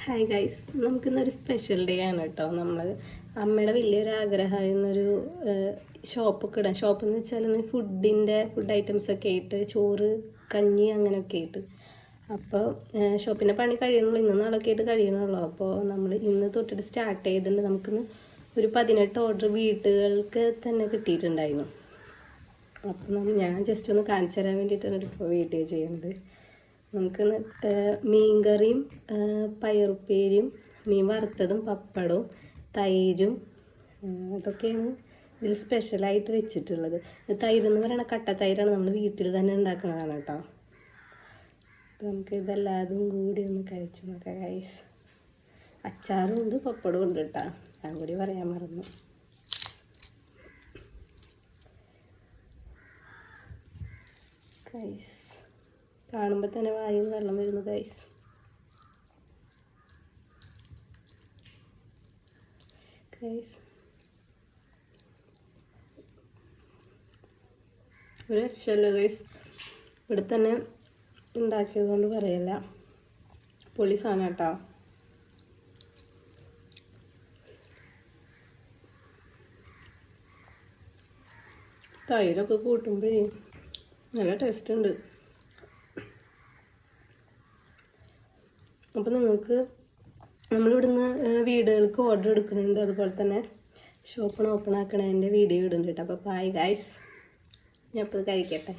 Hi guys, നമുക്കിന്നൊരു special day ആണ് കേട്ടോ. നമ്മൾ അമ്മയുടെ വലിയൊരു ആഗ്രഹമായിരുന്നൊരു ഷോപ്പൊക്കെ ഇടാൻ. ഷോപ്പെന്ന് വെച്ചാൽ ഫുഡ് ഐറ്റംസ് ഒക്കെ ആയിട്ട്, ചോറ്, കഞ്ഞി അങ്ങനെയൊക്കെ ആയിട്ട്. അപ്പോൾ ഷോപ്പിൻ്റെ പണി കഴിയണുള്ളൂ, ഇന്ന് നാളൊക്കെ ആയിട്ട് കഴിയണുള്ളൂ. അപ്പോൾ നമ്മൾ ഇന്ന് തൊട്ടിട്ട് സ്റ്റാർട്ട് ചെയ്തിട്ടുണ്ട്. നമുക്കിന്ന് ഒരു 18 ഓർഡർ വീട്ടുകൾക്ക് തന്നെ കിട്ടിയിട്ടുണ്ടായിരുന്നു. അപ്പം ഞാൻ ജസ്റ്റ് ഒന്ന് കാണിച്ചു തരാൻ വേണ്ടിയിട്ടാണ് ഇപ്പോൾ വീഡിയോ ചെയ്യുന്നത്. നമുക്ക് മീൻകറിയും പയറുപ്പേരിയും മീൻ വറുത്തതും പപ്പടവും തൈരും ഇതൊക്കെയാണ് ഇതിൽ സ്പെഷ്യലായിട്ട് വെച്ചിട്ടുള്ളത്. തൈര് എന്ന് പറയുന്ന കട്ട തൈരാണ്, നമ്മൾ വീട്ടിൽ തന്നെ ഉണ്ടാക്കുന്നതാണ് കേട്ടോ. അപ്പം നമുക്ക് ഇതെല്ലാതും കൂടി ഒന്ന് കഴിച്ചു നോക്കാം ഗൈസ്. അച്ചാറും ഉണ്ട്, പപ്പടവും ഉണ്ട് കേട്ടോ, ഞാൻ കൂടി പറയാൻ മറന്നു. ഗൈസ് കാണുമ്പോൾ തന്നെ വായിൽ വെള്ളം വരുന്നു ഗൈസ്. ഒരു രക്ഷയില്ല ഗൈസ്, ഇവിടെ തന്നെ ഉണ്ടാക്കിയത് കൊണ്ട് പറയല്ല, പൊളി സാധനം കേട്ടോ. തൈരൊക്കെ കൂട്ടുമ്പോഴേ നല്ല ടേസ്റ്റ് ഉണ്ട്. അപ്പോൾ നിങ്ങൾക്ക് നമ്മളിവിടുന്ന് വീടുകൾക്ക് ഓർഡർ എടുക്കുന്നുണ്ട്, അതുപോലെ തന്നെ ഷോപ്പിന് ഓപ്പൺ ആക്കണതിൻ്റെ വീഡിയോ ഇടുന്നുണ്ട് കേട്ടോ. അപ്പോൾ ബൈ ഗൈസ്, ഞാൻ ഇപ്പോൾ കഴിക്കട്ടെ.